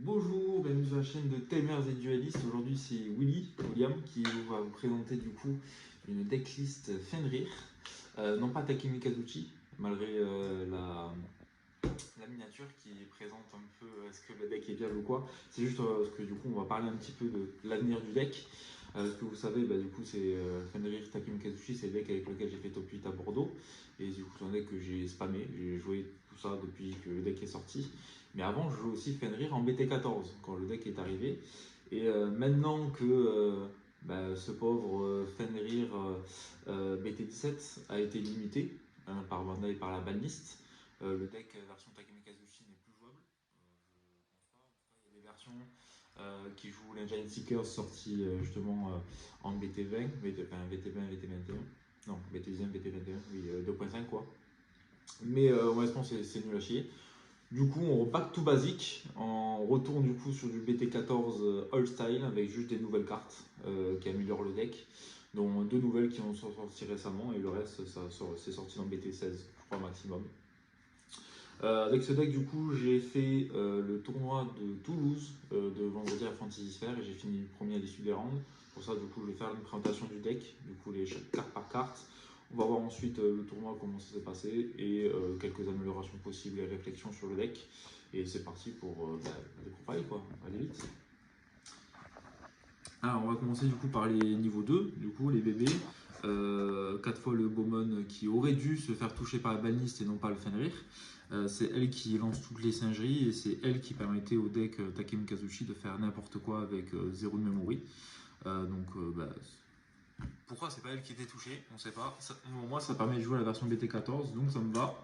Bonjour, bienvenue sur la chaîne de Tamers et Dualistes. Aujourd'hui c'est William, qui va vous présenter du coup une decklist Fenrir. Non pas Takemi Kazuchi, malgré la miniature qui présente un peu est-ce que le deck est viable ou quoi. C'est juste parce que du coup on va parler un petit peu de l'avenir du deck. Ce que vous savez, du coup c'est Fenrir Takemi Kazuchi, c'est le deck avec lequel j'ai fait top 8 à Bordeaux. Et du coup c'est un deck que j'ai spammé, j'ai joué tout ça depuis que le deck est sorti. Mais avant je jouais aussi Fenrir en BT14 quand le deck est arrivé. Et maintenant que ce pauvre Fenrir BT17 a été limité par Bandai et par la banlist, le deck version Takemi Kazuchi n'est plus jouable. Je pense pas. En tout cas, il y a des versions qui jouent l'Engine Seekers sorti justement en BT20, BT20, BT21. Non, BT10, BT21, oui, 2.5 quoi. Mais honnêtement, c'est nul à chier. Du coup, on back to basic, on retourne du coup sur du BT14 All Style avec juste des nouvelles cartes qui améliorent le deck, dont deux nouvelles qui ont sorti récemment et le reste, c'est sorti dans BT16, je crois maximum. Avec ce deck, du coup, j'ai fait le tournoi de Toulouse de vendredi à Fantasy Sphere et j'ai fini premier à l'issue des rounds. Pour ça, du coup, je vais faire une présentation du deck, du coup, les carte par carte. On va voir ensuite le tournoi, comment ça s'est passé et quelques améliorations possibles et réflexions sur le deck. Et c'est parti pour les profiles, quoi. Allez vite. Alors, on va commencer du coup par les niveaux 2, du coup, les bébés. 4 fois le Bowman qui aurait dû se faire toucher par la banlist et non pas le Fenrir. C'est elle qui lance toutes les singeries et c'est elle qui permettait au deck Takemi Kazuchi de faire n'importe quoi avec 0 de memory. Pourquoi c'est pas elle qui était touchée? On sait pas. Moi, ça permet de jouer à la version BT14, donc ça me va.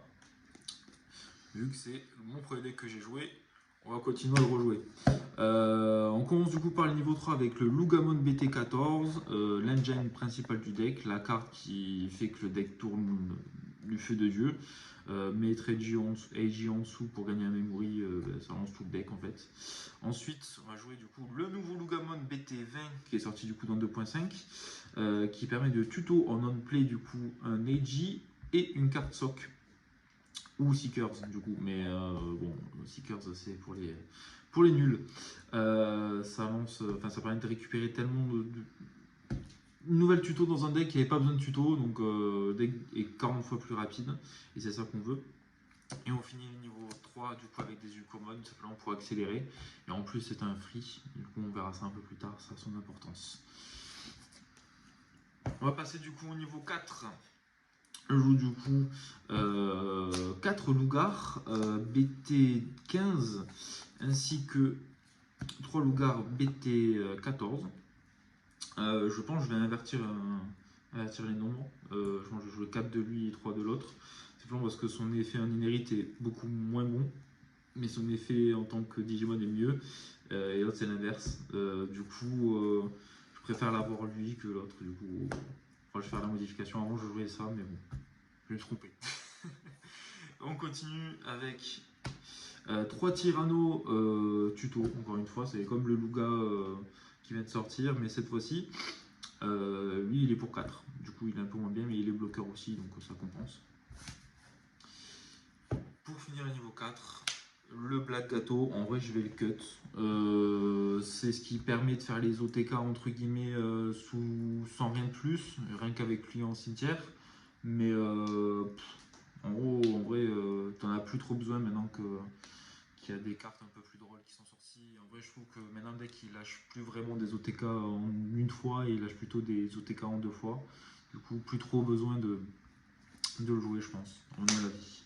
Vu que c'est mon premier deck que j'ai joué, on va continuer à le rejouer. On commence du coup par le niveau 3 avec le Lugamon BT14, l'engine principal du deck, la carte qui fait que le deck tourne du feu de Dieu. Mettre AG en dessous pour gagner un memory, ça lance tout le deck en fait. Ensuite, on va jouer du coup le nouveau Lugamon BT20 qui est sorti du coup dans 2.5, qui permet de tuto en on-play du coup un AG et une carte soc. Ou Seekers du coup, mais bon, Seekers c'est pour les nuls. Ça permet de récupérer tellement de nouvelles tutos dans un deck qui n'avait pas besoin de tuto, donc le deck est 40 fois plus rapide, et c'est ça qu'on veut. Et on finit le niveau 3 du coup avec des Ucommon, simplement pour accélérer. Et en plus c'est un free, du coup on verra ça un peu plus tard, ça a son importance. On va passer du coup au niveau 4. Je joue du coup 4 Lougars BT15 ainsi que 3 Lougars BT14. Je pense que je vais invertir les nombres. Je pense que je vais jouer 4 de lui et 3 de l'autre. C'est simplement parce que son effet en inherit est beaucoup moins bon, mais son effet en tant que Digimon est mieux. Et l'autre c'est l'inverse. Du coup, je préfère l'avoir lui que l'autre. Du coup, je vais faire la modification. Avant je jouais ça, mais bon. Je vais me tromper. On continue avec 3 Tyrannos tuto, encore une fois, c'est comme le Luga qui vient de sortir, mais cette fois-ci, lui il est pour 4. Du coup il est un peu moins bien, mais il est bloqueur aussi, donc ça compense. Pour finir le niveau 4, le Black Gâteau, en vrai je vais le cut. C'est ce qui permet de faire les OTK entre guillemets sans rien de plus, rien qu'avec lui en cimetière. Mais en gros, en vrai, t'en as plus trop besoin maintenant qu'il y a des cartes un peu plus drôles qui sont sorties. En vrai, je trouve que maintenant, dès qu'il lâche plus vraiment des OTK en une fois, et il lâche plutôt des OTK en 2 fois. Du coup, plus trop besoin de le jouer, je pense, à mon avis.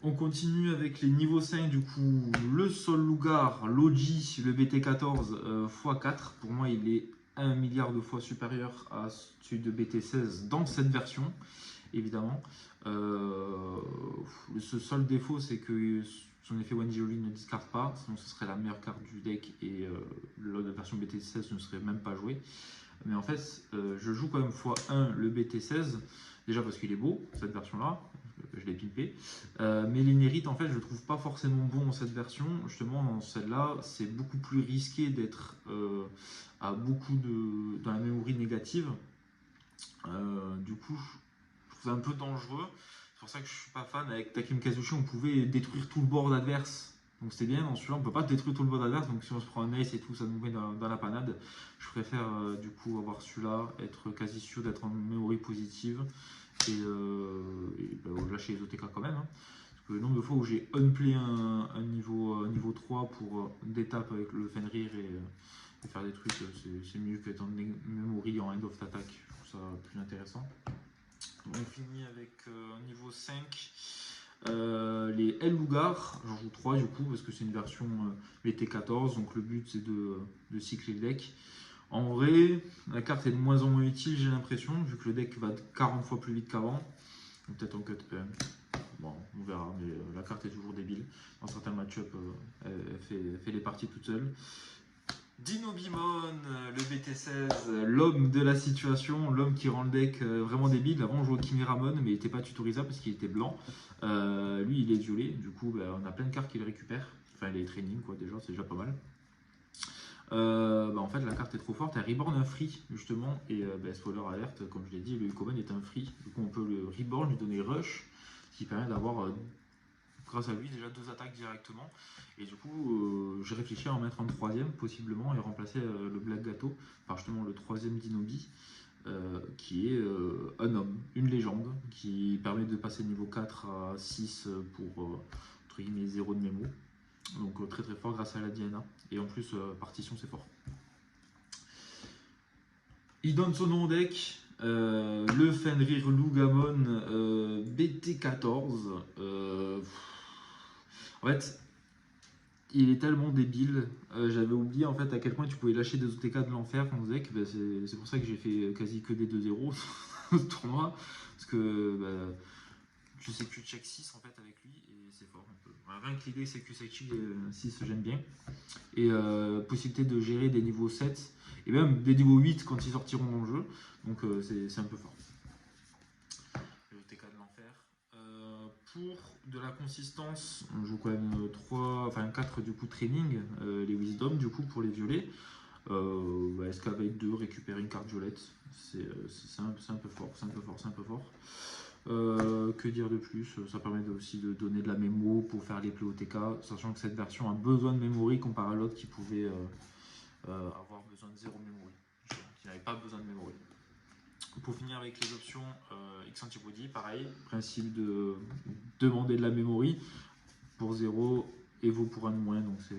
On continue avec les niveaux 5, du coup, le Sol Lugar, l'OG, le BT14 x4. Pour moi, il est 1 milliard de fois supérieur à celui de BT16 dans cette version, évidemment. Ce seul défaut, c'est que son effet One Jolly ne discarde pas, sinon ce serait la meilleure carte du deck et la version BT16 ne serait même pas jouée. Mais en fait, je joue quand même x1 le BT16, déjà parce qu'il est beau, cette version-là, je l'ai pimpé. Mais l'inherit, en fait, je le trouve pas forcément bon dans cette version. Justement, dans celle-là, c'est beaucoup plus risqué d'être à beaucoup dans la mémoire négative. Du coup, je trouve ça un peu dangereux. C'est pour ça que je suis pas fan. Avec Takemi Kazuchi, on pouvait détruire tout le board adverse Donc c'était bien, dans celui-là on peut pas détruire tout le board adverse, donc si on se prend un ace et tout, ça nous met dans la panade. Je préfère du coup avoir celui-là, être quasi sûr d'être en memory positive et lâcher les OTK quand même. Hein. Parce que le nombre de fois où j'ai unplay un niveau 3 pour des tapes avec le Fenrir et faire des trucs, c'est mieux qu'être en memory en end of attack. Je trouve ça plus intéressant. On finit avec niveau 5. Les El-Lugar, j'en joue 3 du coup parce que c'est une version BT14, donc le but c'est de cycler le deck. En vrai, la carte est de moins en moins utile, j'ai l'impression, vu que le deck va 40 fois plus vite qu'avant. Peut-être en cut bon, on verra, mais la carte est toujours débile. Dans certains match-up, elle fait les parties toute seule. Dino Bimon, le BT16, l'homme de la situation, l'homme qui rend le deck vraiment débile. Avant on jouait Kimeramon, mais il n'était pas tutorisable parce qu'il était blanc. Lui il est violet, du coup on a plein de cartes qui le récupèrent. Enfin les training quoi déjà, c'est déjà pas mal. En fait la carte est trop forte, elle reborn un free justement. Et spoiler alerte, comme je l'ai dit, le Ukoman est un free. Du coup on peut le reborn, lui donner rush, ce qui permet d'avoir grâce à lui déjà 2 attaques directement. Et du coup, j'ai réfléchi à en mettre un troisième possiblement et remplacer le Black Gato par justement le troisième Dinobi, qui est un homme, une légende, qui permet de passer de niveau 4 à 6 pour entre guillemets 0 de mémo. Donc très très fort grâce à la Diana. Et en plus, partition c'est fort. Il donne son nom au deck. Le Fenrir Lugamon BT14. En fait, il est tellement débile. J'avais oublié en fait à quel point tu pouvais lâcher des OTK de l'enfer dans ce deck. C'est pour ça que j'ai fait quasi que des 2-0 ce tournoi. Parce que tu sais que check 6 en fait avec lui et c'est fort un peu. Rien que l'idée c'est que check 6 j'aime bien. Et possibilité de gérer des niveaux 7 et même des niveaux 8 quand ils sortiront dans le jeu. Donc c'est un peu fort. Le TK de l'enfer. Pour de la consistance, on joue quand même 4 du coup training, les wisdom du coup pour les violets. Excavate 2, récupérer une carte violette, c'est un peu fort, c'est un peu fort. Que dire de plus? Ça permet aussi de donner de la mémo pour faire les plays OTK, sachant que cette version a besoin de memory comparé à l'autre qui pouvait avoir besoin de 0 memory, qui n'avait pas besoin de memory. Pour finir avec les options X-Antibody, pareil, principe de demander de la memory pour 0 et vous pour 1 de moins, donc c'est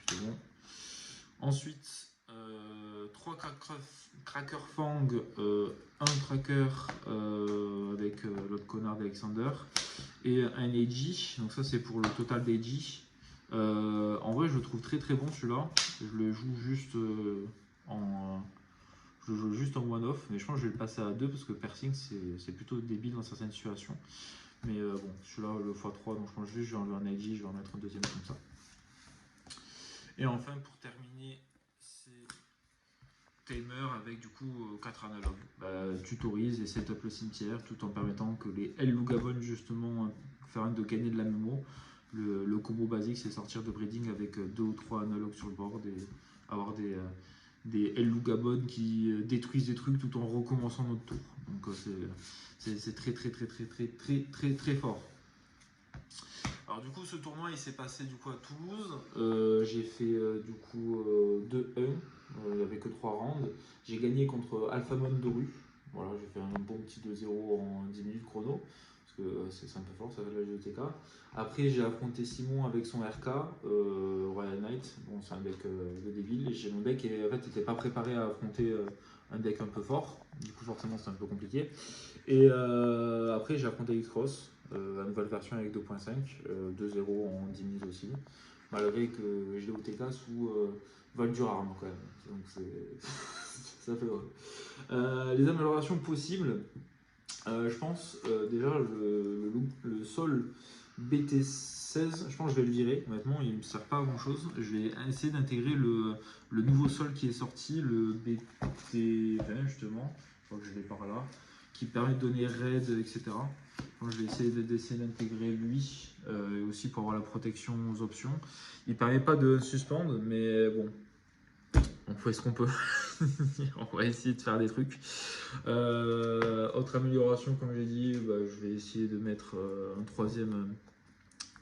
plutôt bon. Ensuite, 3 Cracker Fang, un Tracker avec l'autre connard d'Alexander et un AG, donc ça c'est pour le total d'AG. En vrai je le trouve très très bon celui-là, je le joue juste en one-off, mais je pense que je vais le passer à 2 parce que Persing c'est plutôt débile dans certaines situations. Mais bon, celui-là le x3, donc je pense juste je vais enlever un AG, je vais en mettre un deuxième comme ça. Et enfin pour terminer, c'est Tamer avec du coup 4 analogues. Tutorise et setup le cimetière tout en permettant que les El-Lugamon justement faire de gagner de la mémo. Le combo basique c'est sortir de breeding avec 2 ou 3 analogues sur le board et avoir des El-Lugamon qui détruisent des trucs tout en recommençant notre tour. Donc c'est très fort. Alors du coup ce tournoi il s'est passé du coup à Toulouse, j'ai fait du coup 2-1, il n'y avait que 3 rounds, j'ai gagné contre Alphamon de rue, voilà j'ai fait un bon petit 2-0 en 10 minutes chrono, parce que c'est un peu fort, ça fait de la GTK. Après j'ai affronté Simon avec son RK, Royal Knight, bon c'est un deck de débile, et mon deck en fait n'était pas préparé à affronter un deck un peu fort, du coup forcément c'est un peu compliqué. Et après j'ai affronté X-Cross, la nouvelle version avec 2.5, 2-0 en 10 minutes aussi, malgré que j'ai OTK sous Valdurarm quand même, donc ça fait drôle. Les améliorations possibles, je pense déjà le sol BT16, je pense que je vais le virer, honnêtement il ne me sert pas à grand chose, je vais essayer d'intégrer le nouveau sol qui est sorti, le BT20 justement, je crois que je l'ai par là, qui permet de donner raid, etc. Donc, je vais essayer d'intégrer lui, et aussi pour avoir la protection aux options. Il ne permet pas de suspendre, mais bon, on fait ce qu'on peut. On va essayer de faire des trucs. Autre amélioration, comme j'ai dit, je vais essayer de mettre un troisième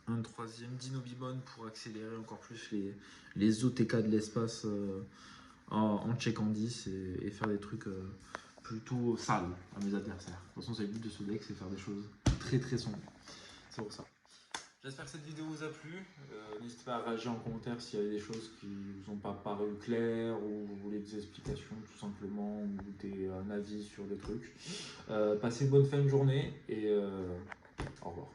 un troisième Dinobimon pour accélérer encore plus les OTK de l'espace en check en 10 et faire des trucs plutôt sales à mes adversaires. De toute façon, c'est le but de ce deck, c'est faire des choses très très sombres. C'est pour ça. J'espère que cette vidéo vous a plu. N'hésitez pas à réagir en commentaire s'il y a des choses qui vous ont pas paru claires ou vous voulez des explications tout simplement ou un avis sur des trucs. Passez une bonne fin de journée et au revoir.